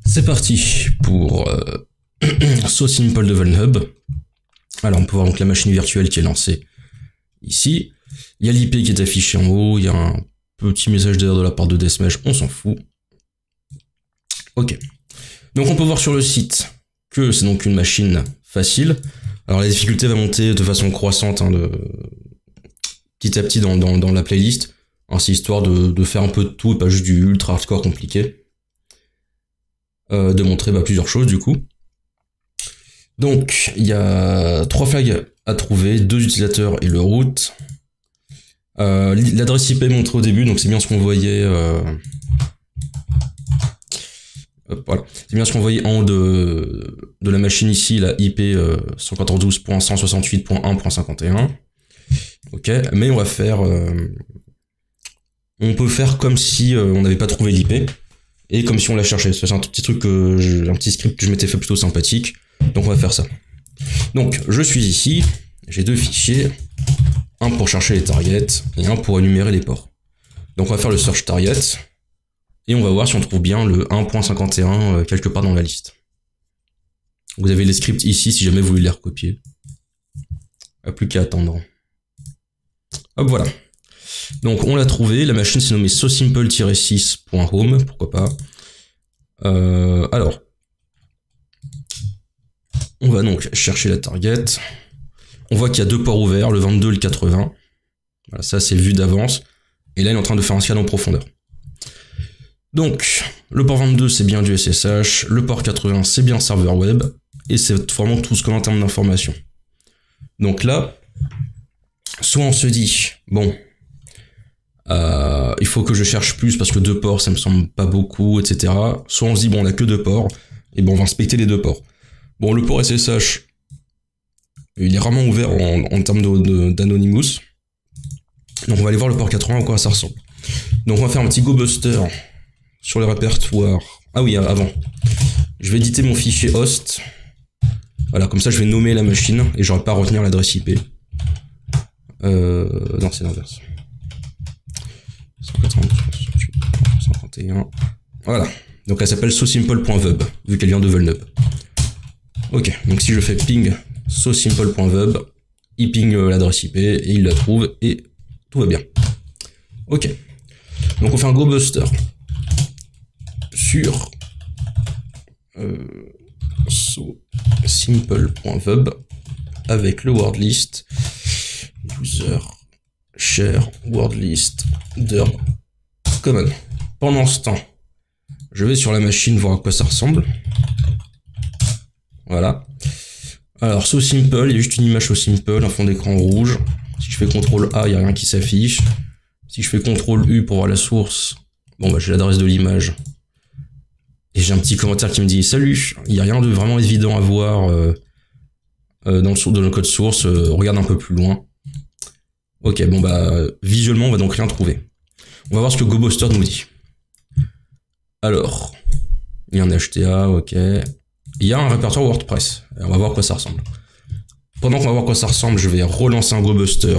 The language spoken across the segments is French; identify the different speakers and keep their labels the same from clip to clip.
Speaker 1: C'est parti pour So Simple Devil Hub. Alors on peut voir donc la machine virtuelle qui est lancée ici. Il y a l'IP qui est affiché en haut, il y a un petit message d'erreur de la part de Deathmatch, on s'en fout. Ok. Donc on peut voir sur le site que c'est donc une machine facile. Alors la difficulté va monter de façon croissante petit à petit dans la playlist. C'est histoire de faire un peu de tout et pas juste du ultra hardcore compliqué. De montrer plusieurs choses du coup. Donc il y a 3 flags à trouver, 2 utilisateurs et le root. L'adresse IP est montrée au début, donc c'est bien ce qu'on voyait. Voilà. C'est bien ce qu'on voyait en haut de la machine ici, la IP 192.168.1.51. Ok, mais on va faire... on peut faire comme si on n'avait pas trouvé l'IP, et comme si on la cherchait. C'est un petit truc, un petit script que je m'étais fait plutôt sympathique, donc on va faire ça. Donc, je suis ici, j'ai 2 fichiers, un pour chercher les targets, et un pour énumérer les ports. Donc on va faire le search target, et on va voir si on trouve bien le 1.51 quelque part dans la liste. Vous avez les scripts ici si jamais vous voulez les recopier. Plus qu'à attendre. Hop, voilà. Donc on l'a trouvé, la machine s'est nommée sosimple-6.home, pourquoi pas. Alors, on va donc chercher la target. On voit qu'il y a 2 ports ouverts, le 22 et le 80. Voilà, ça c'est vu d'avance. Et là il est en train de faire un scan en profondeur. Donc, le port 22 c'est bien du SSH, le port 80 c'est bien serveur web, et c'est vraiment tout ce qu'on a en termes d'informations. Donc là, soit on se dit, bon, il faut que je cherche plus parce que 2 ports ça me semble pas beaucoup, etc. Soit on se dit, bon on a que 2 ports, et bon on va inspecter les 2 ports. Bon, le port SSH, il est rarement ouvert en termes d'Anonymous. Donc on va aller voir le port 80 à quoi ça ressemble. Donc on va faire un petit GoBuster sur le répertoire. Ah oui, avant. Je vais éditer mon fichier host. Voilà, comme ça je vais nommer la machine et j'aurai pas à retenir l'adresse IP. Non, c'est l'inverse. 192.168.151. Voilà. Donc elle s'appelle sosimple.vub, vu qu'elle vient de Vulnub. Ok, donc si je fais ping sosimple.vub, il ping l'adresse IP et il la trouve et tout va bien. Ok. Donc on fait un GoBuster sur sosimple.vub avec le word list user share word list dir common. Pendant ce temps, je vais sur la machine voir à quoi ça ressemble. Voilà. Alors sosimple, il y a juste une image sosimple, un fond d'écran rouge. Si je fais CTRL A, il n'y a rien qui s'affiche. Si je fais CTRL U pour voir la source, bon j'ai l'adresse de l'image. Et j'ai un petit commentaire qui me dit « Salut, il n'y a rien de vraiment évident à voir dans le code source, regarde un peu plus loin. » Ok, bon visuellement on va donc rien trouver. On va voir ce que GoBuster nous dit. Alors, il y a un HTA, ok. Il y a un répertoire WordPress. On va voir à quoi ça ressemble. Pendant qu'on va voir à quoi ça ressemble, je vais relancer un GoBuster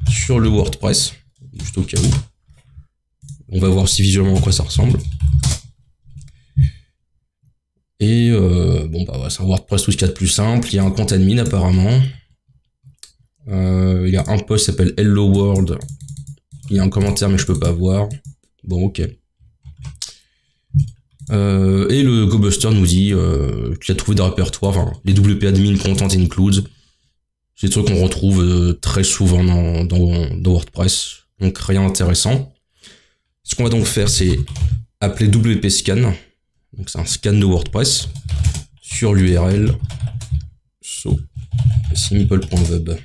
Speaker 1: sur le WordPress, juste au cas où. On va voir aussi visuellement à quoi ça ressemble. Et c'est un WordPress tout ce qu'il y a de plus simple. Il y a un compte admin apparemment. Il y a un post qui s'appelle Hello World. Il y a un commentaire mais je peux pas voir. Bon, ok. Et le GoBuster nous dit qu'il a trouvé des répertoires, les WP admin content includes. C'est des trucs qu'on retrouve très souvent dans WordPress. Donc rien d'intéressant. Ce qu'on va donc faire, c'est appeler WP scan. Donc c'est un scan de WordPress sur l'URL sosimple.vub.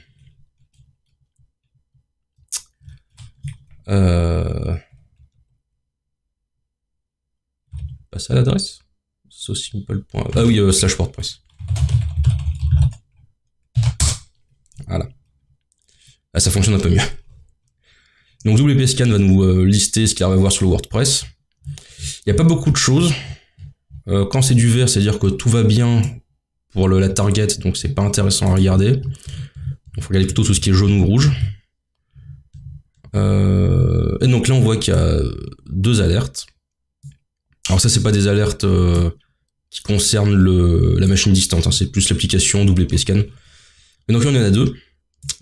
Speaker 1: Passe à l'adresse sosimple. Ah oui, /WordPress. Voilà. Là, ça fonctionne un peu mieux. Donc WP scan va nous lister ce qu'il y a à voir sur le WordPress. Il n'y a pas beaucoup de choses. Quand c'est du vert, c'est-à-dire que tout va bien pour la target, donc c'est pas intéressant à regarder. Il faut regarder plutôt tout ce qui est jaune ou rouge. Et donc là, on voit qu'il y a 2 alertes. Alors ça, c'est pas des alertes qui concerne la machine distante, hein, c'est plus l'application WP-Scan. Et donc il y en a deux.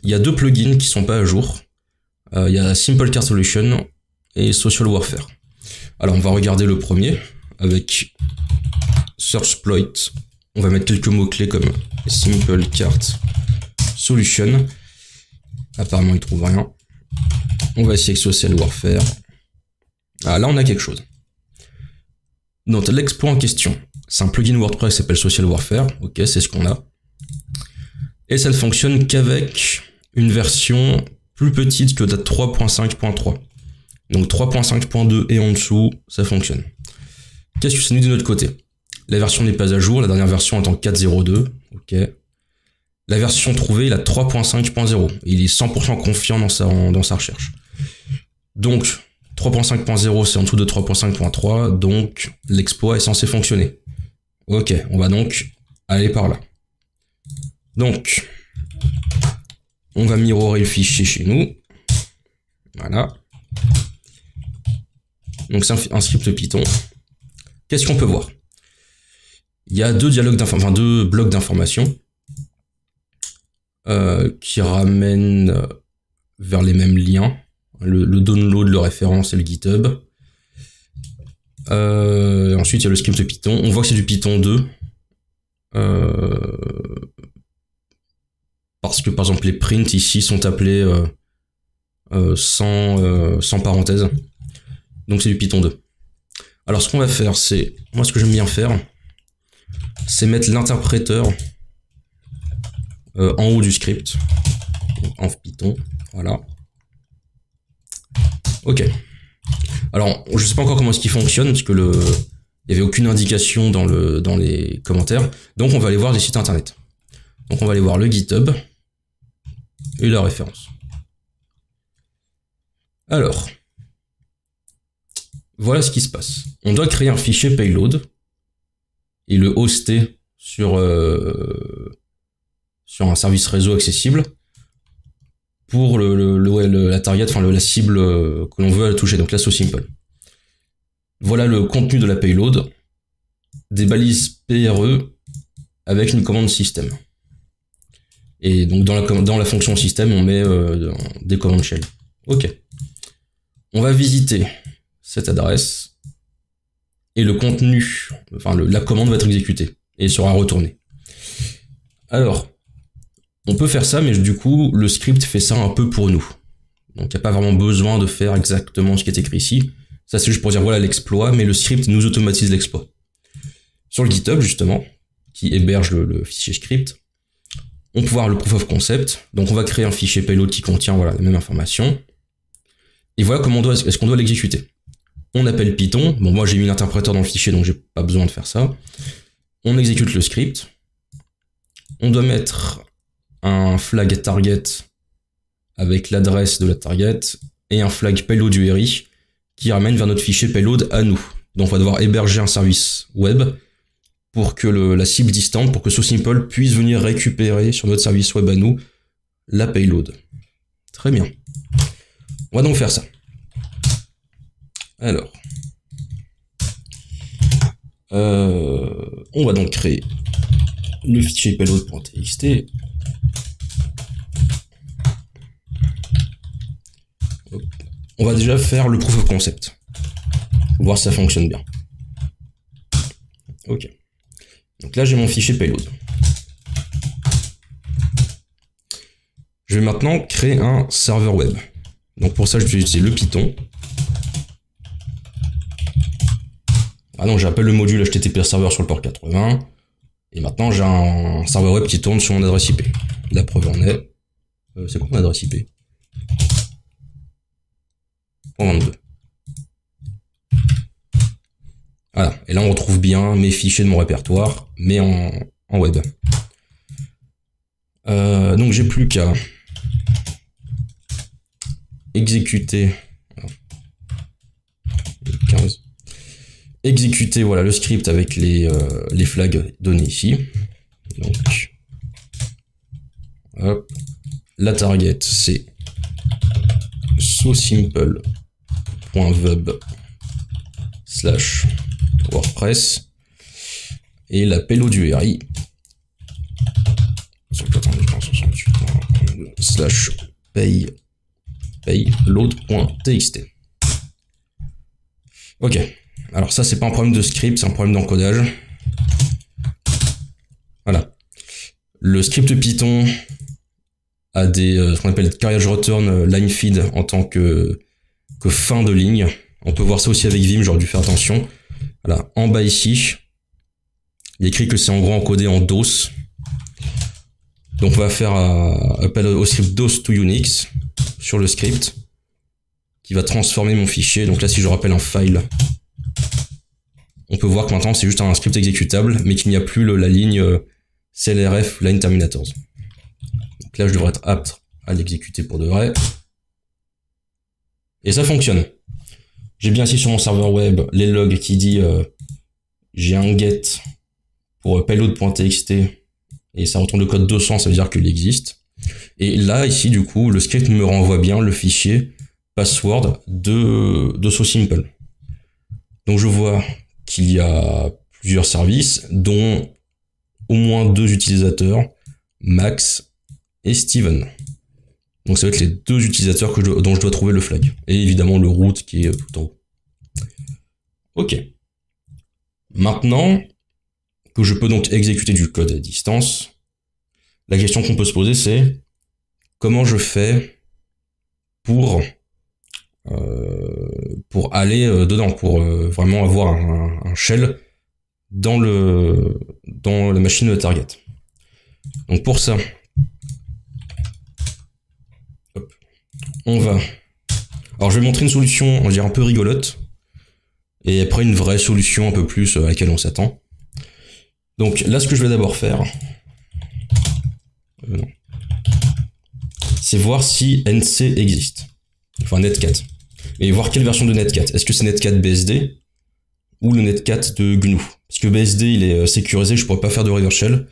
Speaker 1: Il y a deux plugins qui sont pas à jour. Il y a Simple Card Solution et Social Warfare. Alors on va regarder le premier avec Searchploit. On va mettre quelques mots-clés comme Simple Card Solution. Apparemment il trouve rien. On va essayer avec Social Warfare. Ah là on a quelque chose. Donc l'exploit en question, c'est un plugin WordPress qui s'appelle Social Warfare. Ok, c'est ce qu'on a. Et ça ne fonctionne qu'avec une version plus petite que la 3.5.3. Donc 3.5.2 et en dessous, ça fonctionne. Qu'est-ce que ça nous dit de notre côté? La version n'est pas à jour, la dernière version est en 4.0.2. Ok. La version trouvée, la 3.5.0. Il est 100% confiant dans sa recherche. Donc 3.5.0 c'est en dessous de 3.5.3, donc l'exploit est censé fonctionner. Ok, on va donc aller par là. Donc, on va mirrorer le fichier chez nous. Voilà. Donc c'est un script Python. Qu'est-ce qu'on peut voir? Il y a deux blocs d'informations qui ramènent vers les mêmes liens. Le download, le référence et le GitHub. Ensuite, il y a le script Python. On voit que c'est du Python 2. Parce que, par exemple, les prints ici sont appelés sans parenthèse. Donc, c'est du Python 2. Alors, ce qu'on va faire, c'est... Moi, ce que j'aime bien faire, c'est mettre l'interpréteur en haut du script. En Python. Voilà. Ok. Alors, je sais pas encore comment est-ce qu'il fonctionne, parce que il y avait aucune indication dans les commentaires. Donc, on va aller voir les sites internet. Donc, on va aller voir le GitHub et la référence. Alors, voilà ce qui se passe. On doit créer un fichier payload et le hoster sur un service réseau accessible pour la target, enfin la cible que l'on veut toucher, donc la SoSimple. Voilà le contenu de la payload, des balises PRE avec une commande système. Et donc dans la fonction système, on met des commandes shell. Ok. On va visiter cette adresse et le contenu, enfin la commande va être exécutée et sera retournée. Alors, on peut faire ça, mais du coup, le script fait ça un peu pour nous. Donc, il n'y a pas vraiment besoin de faire exactement ce qui est écrit ici. Ça, c'est juste pour dire, voilà l'exploit, mais le script nous automatise l'exploit. Sur le GitHub, justement, qui héberge le fichier script, on peut voir le proof of concept. Donc, on va créer un fichier payload qui contient, voilà, la même information. Et voilà comment est-ce qu'on doit l'exécuter. On appelle Python. Bon, moi, j'ai mis l'interpréteur dans le fichier, donc j'ai pas besoin de faire ça. On exécute le script. On doit mettre un flag target avec l'adresse de la target et un flag payload URI qui ramène vers notre fichier payload à nous. Donc on va devoir héberger un service web pour que la cible distante, pour que SoSimple puisse venir récupérer sur notre service web à nous la payload. Très bien. On va donc faire ça. Alors, on va donc créer le fichier payload.txt. On va déjà faire le proof of concept. Pour voir si ça fonctionne bien. Ok. Donc là, j'ai mon fichier payload. Je vais maintenant créer un serveur web. Donc pour ça, je vais utiliser le Python. Ah donc j'appelle le module HTTP serveur sur le port 80. Et maintenant, j'ai un serveur web qui tourne sur mon adresse IP. La preuve en est... c'est quoi mon adresse IP ? 22. Voilà. Et là, on retrouve bien mes fichiers de mon répertoire, mais en web. Donc, j'ai plus qu'à exécuter... Alors, 15. Exécuter, voilà, le script avec les flags donnés ici. Donc, hop. La target, c'est sosimple.web/WordPress. et la payload URI slash payload.txt. Ok, alors ça c'est pas un problème de script, c'est un problème d'encodage. Voilà. Le script Python a ce qu'on appelle carriage return line feed en tant que fin de ligne. On peut voir ça aussi avec Vim, j'aurais dû faire attention. Voilà, en bas ici, il est écrit que c'est en gros encodé en DOS. Donc on va faire appel au script DOS to Unix sur le script qui va transformer mon fichier. Donc là, si je rappelle un file, on peut voir que maintenant c'est juste un script exécutable, mais qu'il n'y a plus la ligne CLRF line terminators. Donc là, je devrais être apte à l'exécuter pour de vrai. Et ça fonctionne. J'ai bien ici sur mon serveur web les logs qui dit j'ai un get pour payload.txt et ça retourne le code 200, ça veut dire qu'il existe. Et là, ici, du coup, le script me renvoie bien le fichier password de SoSimple. Donc je vois qu'il y a plusieurs services, dont au moins 2 utilisateurs, Max et Steven. Donc ça va être les 2 utilisateurs dont je dois trouver le flag. Et évidemment le root qui est tout en haut. Ok. Maintenant que je peux donc exécuter du code à distance, la question qu'on peut se poser c'est comment je fais pour aller dedans, pour vraiment avoir un shell dans la machine de target. Donc pour ça, on va... Alors je vais montrer une solution, on va dire un peu rigolote, et après une vraie solution un peu plus à laquelle on s'attend. Donc là, ce que je vais d'abord faire, c'est voir si NC existe, enfin Netcat, et voir quelle version de Netcat. Est-ce que c'est Netcat BSD ou le Netcat de GNU? Parce que BSD il est sécurisé, je pourrais pas faire de reverse shell.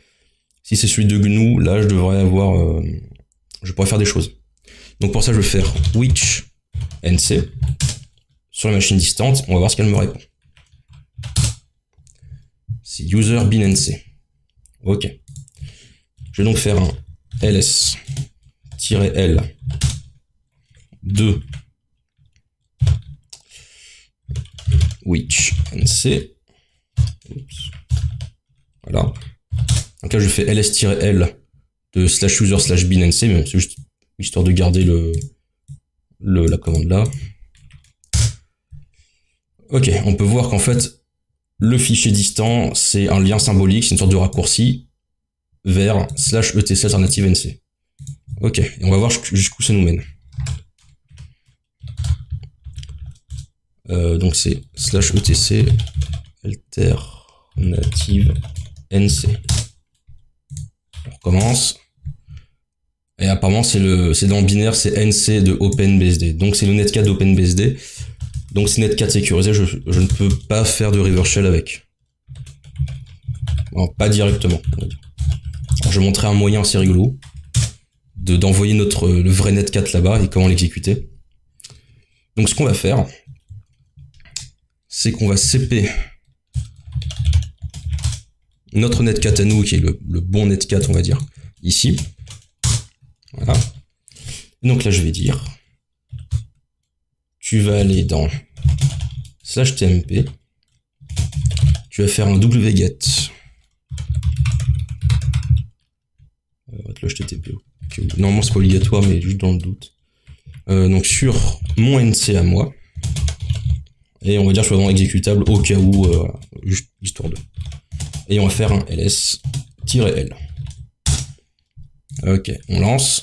Speaker 1: Si c'est celui de GNU, là je devrais avoir, je pourrais faire des choses. Donc pour ça, je vais faire which nc sur la machine distante. On va voir ce qu'elle me répond. C'est user bin nc. Ok. Je vais donc faire un ls-l de which nc. Oups. Voilà. Donc là, je fais ls-l de /user/bin nc, mais bon, c'est juste histoire de garder la commande là. Ok, on peut voir qu'en fait, le fichier distant, c'est un lien symbolique, c'est une sorte de raccourci vers /etc alternative nc. Ok, et on va voir jusqu'où ça nous mène. Donc c'est /etc alternative nc. On recommence. Et apparemment, c'est dans le binaire, c'est NC de OpenBSD. Donc c'est le Netcat d'OpenBSD. Donc c'est Netcat sécurisé, je ne peux pas faire de reverse shell avec. Non, pas directement. Alors, je vais montrer un moyen assez rigolo d'envoyer le vrai Netcat là-bas et comment l'exécuter. Donc ce qu'on va faire, c'est qu'on va cp notre Netcat à nous, qui est le bon Netcat, on va dire, ici. Voilà. Donc là, je vais dire, tu vas aller dans /tmp, tu vas faire un wget, HTTP. Normalement, c'est pas obligatoire, mais juste dans le doute. Donc sur mon nc à moi, et on va dire que je vais dans exécutable au cas où, juste histoire de. Et on va faire un ls-l. Ok, on lance.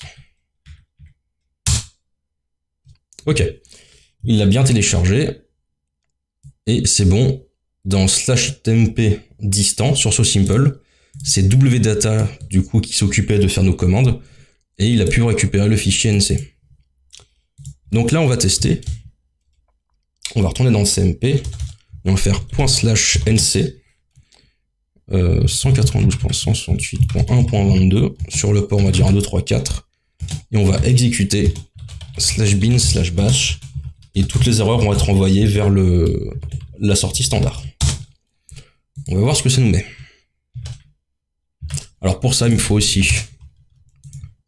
Speaker 1: Ok, il l'a bien téléchargé. Et c'est bon. Dans /tmp distant sur SoSimple, c'est wdata du coup qui s'occupait de faire nos commandes. Et il a pu récupérer le fichier nc. Donc là, on va tester. On va retourner dans le CMP. Et on va faire ./nc 192.168.1.22 sur le port, on va dire 1, 2, 3, 4. Et on va exécuter /bin/bash et toutes les erreurs vont être envoyées vers la sortie standard. On va voir ce que ça nous met. Alors pour ça, il me faut aussi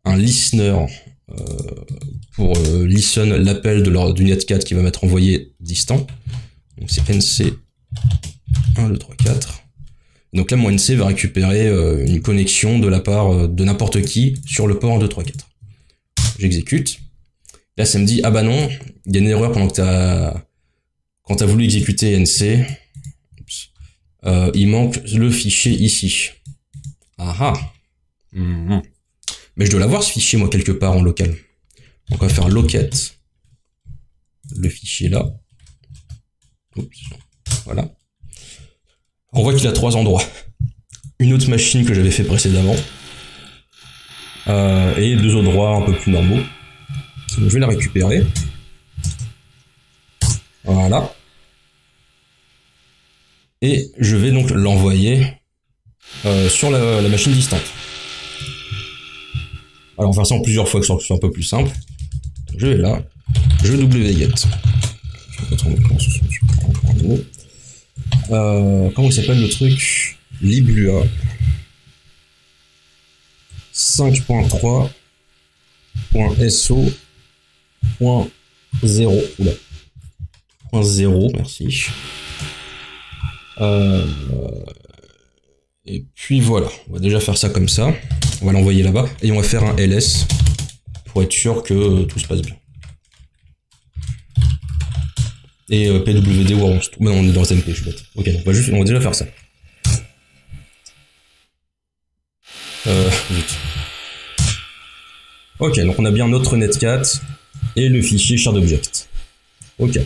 Speaker 1: un listener pour listen l'appel du netcat qui va m'être envoyé distant. Donc c'est NC 1, 2, 3, 4. Donc là, mon NC va récupérer une connexion de la part de n'importe qui sur le port 1, 2, 3, 4. J'exécute. Là, ça me dit, ah bah non, il y a une erreur pendant que quand t'as voulu exécuter NC. Il manque le fichier ici. Ah ah. Mais je dois l'avoir ce fichier, moi, quelque part en local. Donc on va faire locate. Le fichier là. Oups. Voilà. On voit qu'il a 3 endroits. Une autre machine que j'avais fait précédemment. Et 2 autres endroits un peu plus normaux. Donc, je vais la récupérer. Voilà. Et je vais donc l'envoyer sur la machine distante. Alors on va faire ça en plusieurs fois, que ce soit un peu plus simple. Je vais là, je vais wget. Comment il s'appelle le truc? Liblua 5.3.so.0. Oula. .0, merci. Et puis voilà, on va déjà faire ça comme ça. On va l'envoyer là-bas et on va faire un ls pour être sûr que tout se passe bien. Et pwd warrants. Mais non, on est dans SMP, je suis bête. Ok, on va déjà faire ça. Vite. Ok, donc on a bien notre netcat et le fichier shared object. Ok.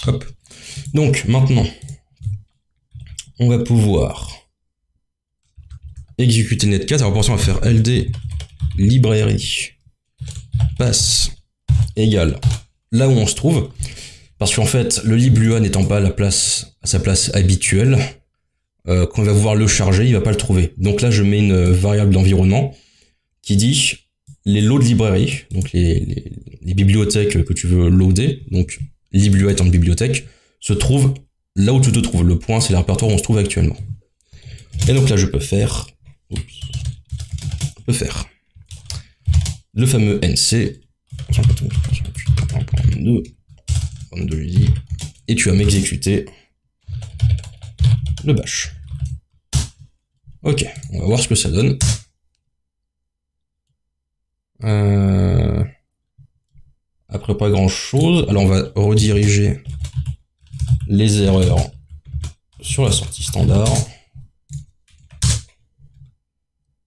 Speaker 1: Hop. Donc maintenant, on va pouvoir exécuter netcat. Alors pour ça, on va faire ld librairie pass égale là où on se trouve, parce qu'en fait le liblua n'étant pas à sa place habituelle, quand on va pouvoir le charger, il va pas le trouver. Donc là, je mets une variable d'environnement qui dit les lots de librairie, donc les bibliothèques que tu veux loader, donc liblua étant une bibliothèque, se trouve là où tu te trouves. Le point, c'est le répertoire où on se trouve actuellement. Et donc là, je peux faire le fameux nc 128.2 et tu vas m'exécuter le bash. Ok, on va voir ce que ça donne. Après pas grand chose, alors on va rediriger les erreurs sur la sortie standard.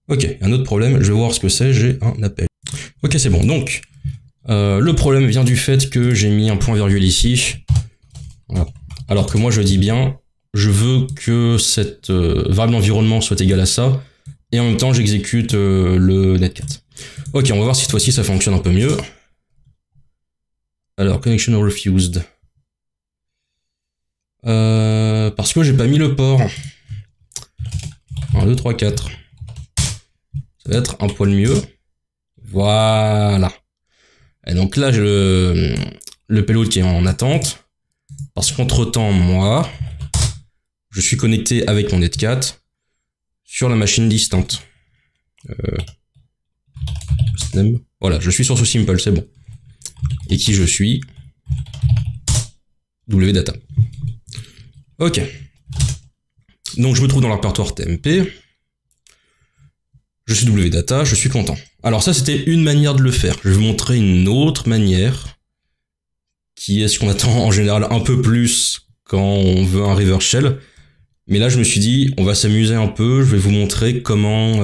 Speaker 1: Ok, un autre problème, je vais voir ce que c'est, j'ai un appel. Ok, c'est bon, donc le problème vient du fait que j'ai mis un point virgule ici, voilà. Alors que moi je dis bien, je veux que cette variable d'environnement soit égale à ça, et en même temps j'exécute le netcat. Ok, on va voir si cette fois-ci ça fonctionne un peu mieux. Alors, connection refused. Parce que j'ai pas mis le port. 1, 2, 3, 4. Ça va être un poil mieux. Voilà. Et donc là, j'ai le payload qui est en attente. Parce qu'entre-temps, moi, je suis connecté avec mon netcat sur la machine distante. Voilà, je suis sur SoSimple, c'est bon. Et qui je suis? wdata. Ok. Donc je me trouve dans le répertoire TMP. Je suis wdata, je suis content. Alors ça, c'était une manière de le faire. Je vais vous montrer une autre manière, qui est ce qu'on attend en général un peu plus quand on veut un reverse shell. Mais là, je me suis dit, on va s'amuser un peu. Je vais vous montrer comment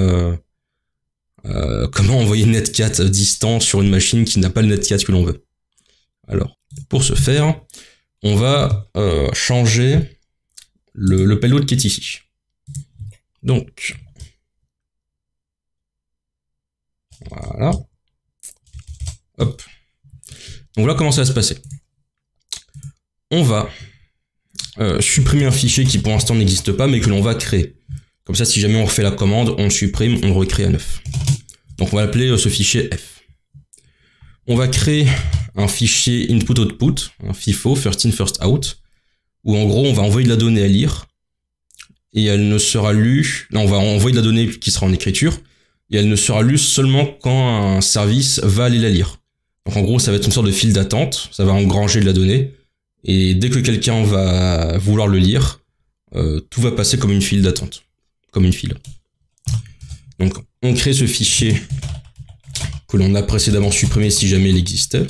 Speaker 1: envoyer netcat distant sur une machine qui n'a pas le netcat que l'on veut. Alors, pour ce faire, on va changer le payload qui est ici. Donc, voilà. Hop. Donc là, comment ça va se passer? On va supprimer un fichier qui pour l'instant n'existe pas, mais que l'on va créer. Comme ça, si jamais on refait la commande, on le supprime, on le recrée à neuf. Donc on va appeler ce fichier F. On va créer un fichier input-output, un FIFO, first in, first out, où en gros on va envoyer de la donnée à lire. et elle ne sera lue, là on va envoyer de la donnée qui sera en écriture, et elle ne sera lue seulement quand un service va aller la lire. Donc en gros, ça va être une sorte de file d'attente, ça va engranger de la donnée, et dès que quelqu'un va vouloir le lire, tout va passer comme une file d'attente, comme une file. Donc on crée ce fichier que l'on a précédemment supprimé si jamais il existait.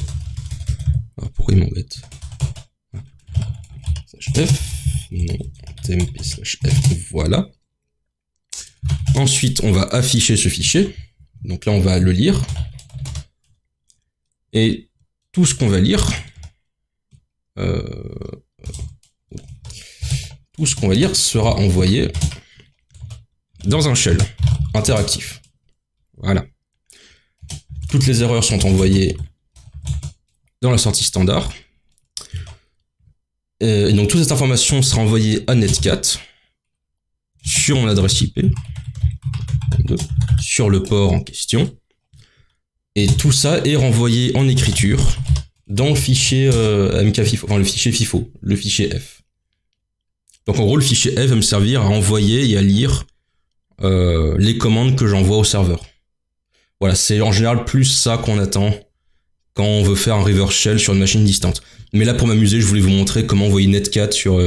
Speaker 1: Alors, pourquoi il m'embête? F, non, tmp/f, voilà. Ensuite, on va afficher ce fichier. Donc là, on va le lire. Et tout ce qu'on va lire, sera envoyé dans un shell interactif. Voilà. Toutes les erreurs sont envoyées dans la sortie standard. Et donc toute cette information sera envoyée à Netcat sur mon adresse IP, sur le port en question. Et tout ça est renvoyé en écriture dans le fichier MKFIFO, enfin le fichier FIFO, le fichier F. Donc en gros, le fichier F va me servir à envoyer et à lire les commandes que j'envoie au serveur. Voilà, c'est en général plus ça qu'on attend quand on veut faire un reverse shell sur une machine distante. Mais là, pour m'amuser, je voulais vous montrer comment envoyer Netcat sur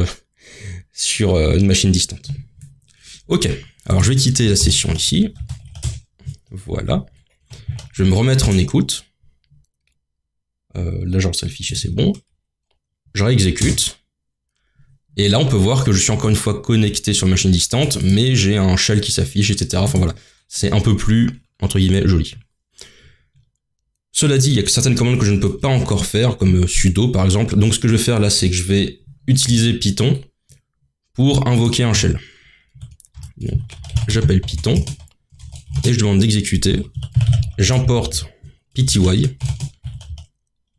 Speaker 1: une machine distante. Ok, alors je vais quitter la session ici. Voilà. Je vais me remettre en écoute. Là, j'enregistre le fichier, c'est bon. Je réexécute. Et là, on peut voir que je suis encore une fois connecté sur une machine distante, mais j'ai un shell qui s'affiche, etc. Enfin voilà, c'est un peu plus, entre guillemets, joli. Cela dit, il y a certaines commandes que je ne peux pas encore faire, comme sudo par exemple. Donc ce que je vais faire là, c'est que je vais utiliser Python pour invoquer un shell. J'appelle Python et je demande d'exécuter. J'importe pty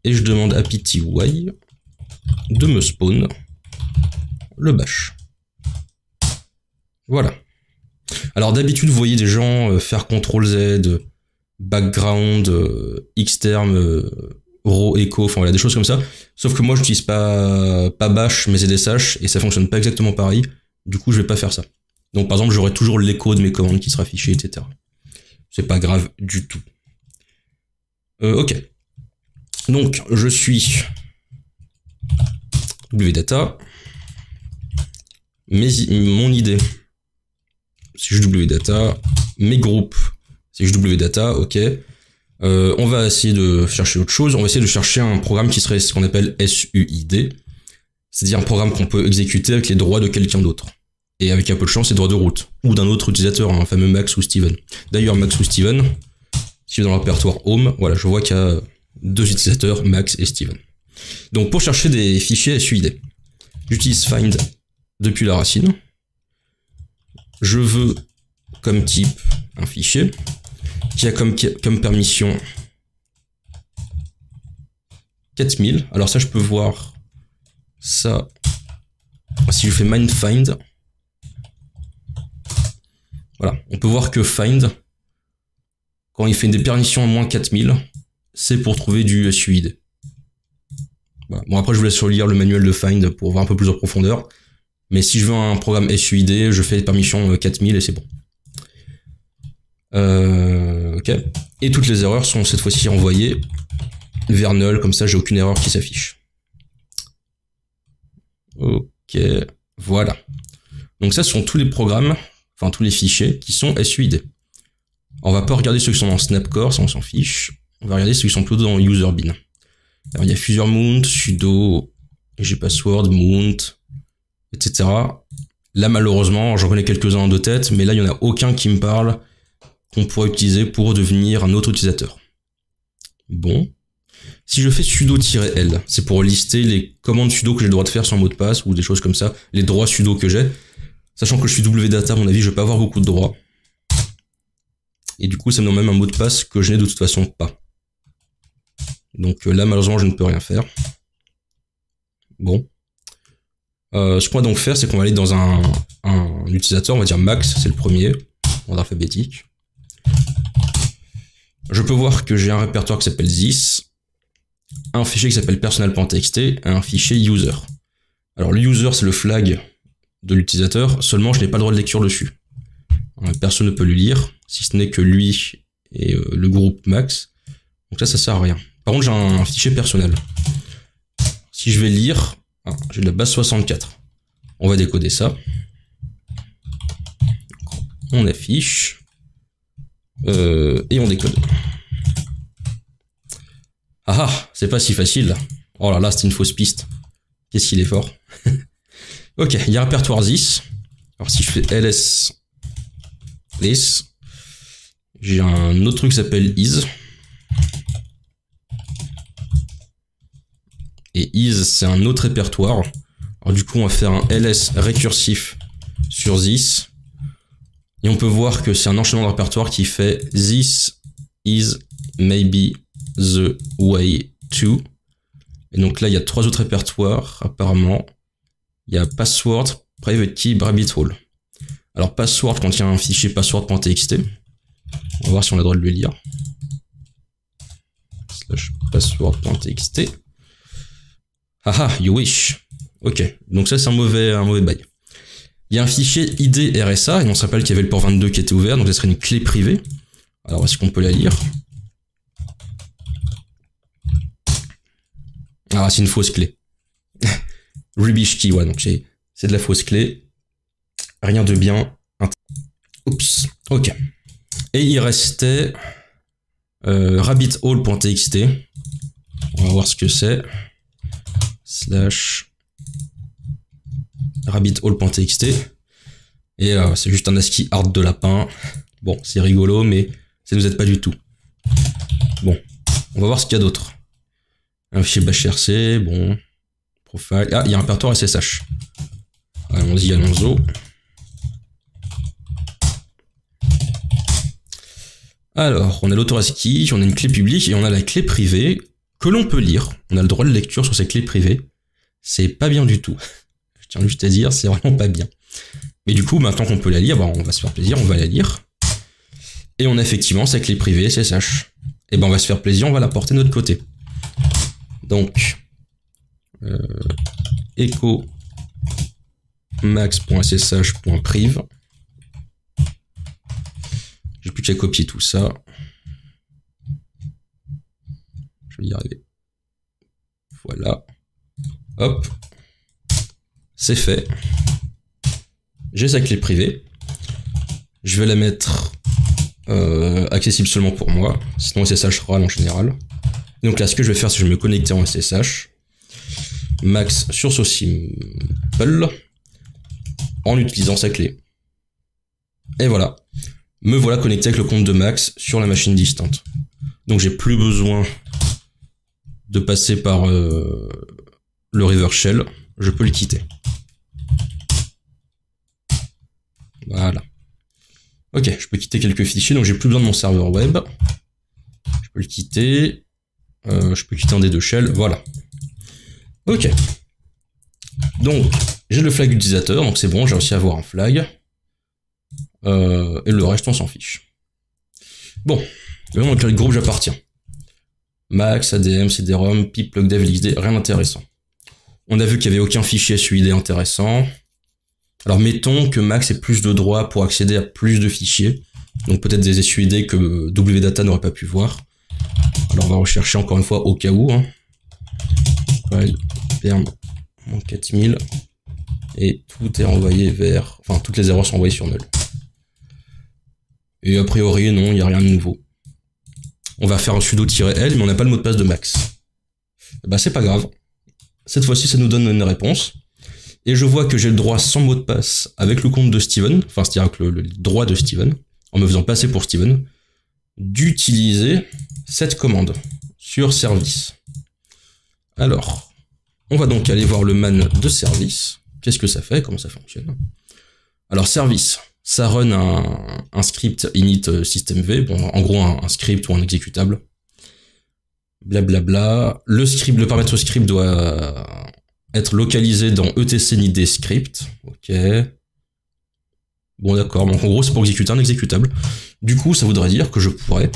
Speaker 1: et je demande à pty de me spawn le bash. Voilà. Alors d'habitude, vous voyez des gens faire CTRL-Z, background, xterm, raw echo, enfin voilà, des choses comme ça. Sauf que moi, j'utilise pas bash, mais zsh, et ça fonctionne pas exactement pareil. Du coup, je vais pas faire ça. Donc par exemple, j'aurai toujours l'écho de mes commandes qui sera affiché, etc. C'est pas grave du tout. Ok. Donc, je suis wdata. Mon ID, c'est juste wdata. Mes groupes, c'est juste wdata, ok. On va essayer de chercher autre chose. On va essayer de chercher un programme qui serait ce qu'on appelle SUID. C'est-à-dire un programme qu'on peut exécuter avec les droits de quelqu'un d'autre. Et avec un peu de chance, les droits de route. Ou d'un autre utilisateur, un fameux Max ou Steven. D'ailleurs, Max ou Steven, si je vais dans le répertoire Home, voilà, je vois qu'il y a deux utilisateurs, Max et Steven. Donc pour chercher des fichiers SUID, j'utilise find depuis la racine. Je veux comme type un fichier qui a comme permission 4000. Alors ça, je peux voir ça si je fais find. Voilà, on peut voir que find, quand il fait des permissions à moins 4000, c'est pour trouver du SUID. Voilà. Bon, après je vous laisse relire le manuel de find pour voir un peu plus en profondeur. Mais si je veux un programme SUID, je fais des permissions 4000 et c'est bon. Ok. Et toutes les erreurs sont cette fois-ci envoyées vers null, comme ça j'ai aucune erreur qui s'affiche. Ok, voilà. Donc ça, ce sont tous les programmes, enfin tous les fichiers qui sont SUID. On va pas regarder ceux qui sont dans Snapcore, ça on s'en fiche. On va regarder ceux qui sont plutôt dans userbin. Alors il y a fusermount, sudo, gpassword, mount, etc. Là malheureusement, j'en connais quelques-uns de tête, mais là il n'y en a aucun qui me parle qu'on pourrait utiliser pour devenir un autre utilisateur. Bon. Si je fais sudo-l, c'est pour lister les commandes sudo que j'ai le droit de faire sans mot de passe ou des choses comme ça, les droits sudo que j'ai. Sachant que je suis wdata, à mon avis, je vais pas avoir beaucoup de droits. Et du coup, ça me donne même un mot de passe que je n'ai de toute façon pas. Donc là, malheureusement, je ne peux rien faire. Bon. Ce qu'on va donc faire, c'est qu'on va aller dans un utilisateur, on va dire Max, c'est le premier, en ordre alphabétique. Je peux voir que j'ai un répertoire qui s'appelle this, un fichier qui s'appelle personal.txt et un fichier user. Alors le user, c'est le flag de l'utilisateur, seulement je n'ai pas le droit de lecture dessus. Personne ne peut le lire, si ce n'est que lui et le groupe Max. Donc ça sert à rien. Par contre, j'ai un fichier personnel. Si je vais lire, j'ai de la base 64. On va décoder ça. On affiche. Et on décode. C'est pas si facile. Oh là là, c'est une fausse piste. Qu'est-ce qu'il est fort. Ok, il y a un répertoire this. Alors si je fais ls this, j'ai un autre truc qui s'appelle is. Et is, c'est un autre répertoire. Alors du coup, on va faire un ls récursif sur this. Et on peut voir que c'est un enchaînement de répertoire qui fait this is maybe the way to. Et donc là, il y a 3 autres répertoires, apparemment. Il y a password, private key, rabbit hole. Alors password contient un fichier password.txt. On va voir si on a le droit de le lire. / password.txt. You wish. Ok, donc ça c'est un mauvais bail. Il y a un fichier ID RSA, et on se rappelle qu'il y avait le port 22 qui était ouvert, donc ça serait une clé privée. Alors est-ce qu'on peut la lire? C'est une fausse clé. Rubbish key, ouais, donc c'est de la fausse clé. Rien de bien. Oups, ok. Et il restait rabbithole.txt. On va voir ce que c'est. / rabbithole.txt. Et c'est juste un ASCII hard de lapin. Bon, c'est rigolo, mais ça nous aide pas du tout. Bon, on va voir ce qu'il y a d'autre. Un fichier bashrc, bon. Profile. Il y a un répertoire SSH. Allons-y, allons-y. Alors, on a l'auteur ASCII, on a une clé publique et on a la clé privée que l'on peut lire. On a le droit de lecture sur ces clés privées. C'est pas bien du tout. Je tiens juste à dire, c'est vraiment pas bien. Mais du coup, maintenant qu'on peut la lire, on va se faire plaisir, on va la lire. Et on a effectivement sa clé privée SSH. Et on va se faire plaisir, on va la porter de notre côté. Donc, echo max.ssh.priv. J'ai plus qu'à copier tout ça. Je vais y arriver. Voilà. Hop. C'est fait. J'ai sa clé privée. Je vais la mettre accessible seulement pour moi. Sinon SSH râle en général. Donc là, ce que je vais faire, c'est que je vais me connecter en SSH. Max sur SoSimple. En utilisant sa clé. Et voilà. Me voilà connecté avec le compte de Max sur la machine distante. Donc j'ai plus besoin de passer par le River Shell. Je peux le quitter. Voilà. Ok, je peux quitter quelques fichiers, donc j'ai plus besoin de mon serveur web. Je peux le quitter. Je peux quitter un des 2 shells, voilà. Ok. Donc, j'ai le flag utilisateur, donc c'est bon, j'ai réussi à avoir un flag. Et le reste, on s'en fiche. Bon, maintenant dans quel groupe j'appartiens. Max, ADM, CD-ROM, pip, plugdev, LXD, rien d'intéressant. On a vu qu'il n'y avait aucun fichier SUID intéressant. Alors mettons que Max ait plus de droits pour accéder à plus de fichiers. Donc peut-être des SUID que WData n'aurait pas pu voir. Alors on va rechercher encore une fois au cas où. File, perm, 4000. Et tout est envoyé vers... Enfin, toutes les erreurs sont envoyées sur null. Et a priori, non, il n'y a rien de nouveau. On va faire un sudo-l, mais on n'a pas le mot de passe de Max. C'est pas grave. Cette fois-ci, ça nous donne une réponse. Et je vois que j'ai le droit sans mot de passe avec le compte de Steven, enfin, c'est-à-dire avec le droit de Steven, en me faisant passer pour Steven, d'utiliser cette commande sur service. Alors, on va donc aller voir le man de service. Qu'est-ce que ça fait? Comment ça fonctionne? Alors, service, ça run un script init systemv, bon, en gros un script ou un exécutable. Blablabla. Le paramètre script doit être localisé dans etc nid script. Ok. Bon, d'accord. Donc, en gros, c'est pour exécuter un exécutable. Du coup, ça voudrait dire que je pourrais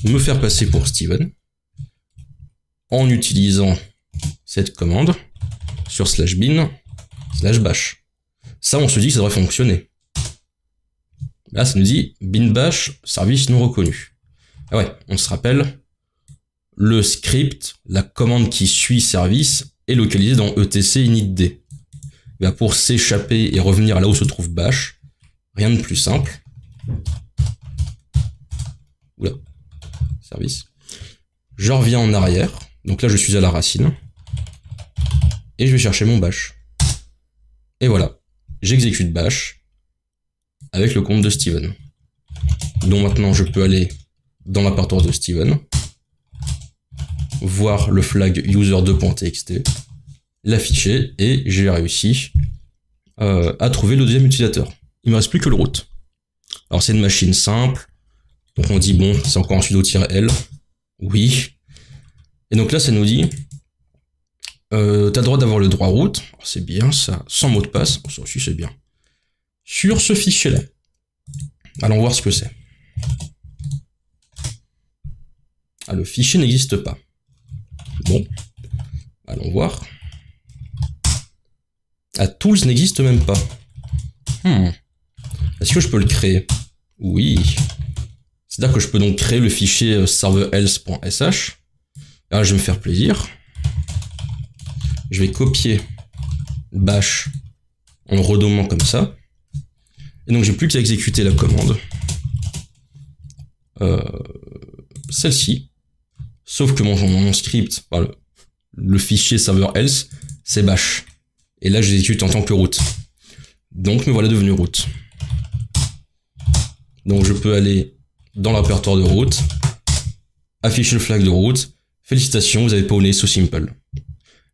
Speaker 1: me faire passer pour Steven en utilisant cette commande sur /bin /bash. Ça, on se dit que ça devrait fonctionner. Là, ça nous dit bin bash, service non reconnu. Ah ouais, on se rappelle, le script, la commande qui suit service, est localisée dans etc initd. Bah pour s'échapper et revenir là où se trouve bash, rien de plus simple. Oula, service. Je reviens en arrière, donc là je suis à la racine, et je vais chercher mon bash. Et voilà, j'exécute bash avec le compte de Steven. Donc maintenant je peux aller dans la répertoire de Steven, voir le flag user2.txt, l'afficher, et j'ai réussi à trouver le deuxième utilisateur. Il me reste plus que le root. Alors c'est une machine simple, donc on dit bon, c'est encore un sudo-l, oui. Et donc là ça nous dit, t'as le droit d'avoir le droit root, c'est bien ça, sans mot de passe, ça aussi c'est bien. Sur ce fichier-là, allons voir ce que c'est. Ah, le fichier n'existe pas. Bon, allons voir. Ah, tools n'existe même pas. Est-ce que je peux le créer? Oui. C'est-à-dire que je peux donc créer le fichier serverelse.sh. Là, je vais me faire plaisir. Je vais copier bash en le redommant comme ça. Et donc, j'ai plus qu'à exécuter la commande. Celle-ci. Sauf que mon script, enfin, le fichier serverelse, c'est bash. Et là, j'exécute en tant que root. Donc, me voilà devenu root. Donc, je peux aller dans le répertoire de root, afficher le flag de root. Félicitations, vous avez pawné SoSimple.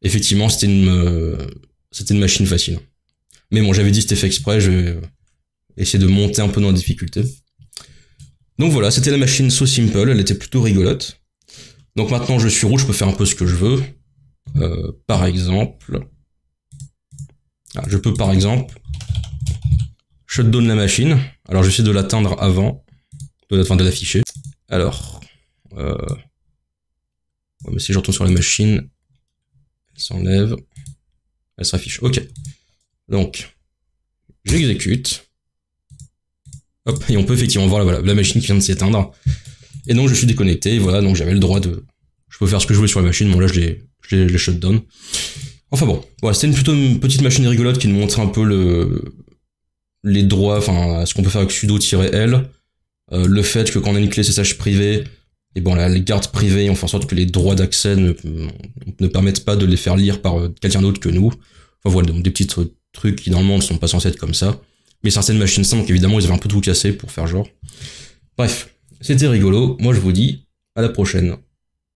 Speaker 1: Effectivement, c'était une machine facile. Mais bon, j'avais dit c'était fait exprès, je vais essayer de monter un peu dans la difficulté. Donc voilà, c'était la machine SoSimple, elle était plutôt rigolote. Donc maintenant, je suis root, je peux faire un peu ce que je veux. Par exemple... je peux par exemple shutdown la machine. Alors j'essaie de l'atteindre avant, de l'afficher. Alors, mais si je retourne sur la machine, elle s'enlève, elle s'affiche. Ok. Donc, j'exécute. Hop, et on peut effectivement voir la machine qui vient de s'éteindre. Et donc je suis déconnecté. Et voilà, donc j'avais le droit de, je peux faire ce que je voulais sur la machine. Bon là, je l'ai shutdown. Enfin bon, voilà, c'était plutôt une petite machine rigolote qui nous montrait un peu les droits, enfin, ce qu'on peut faire avec sudo-l, le fait que quand on a une clé SSH privée, et bon, les gardes privés, on fait en sorte que les droits d'accès ne permettent pas de les faire lire par quelqu'un d'autre que nous. Enfin voilà, donc des petits trucs qui normalement ne sont pas censés être comme ça. Mais certaines machines simples, donc évidemment, ils avaient un peu tout cassé pour faire genre. Bref, c'était rigolo. Moi, je vous dis à la prochaine.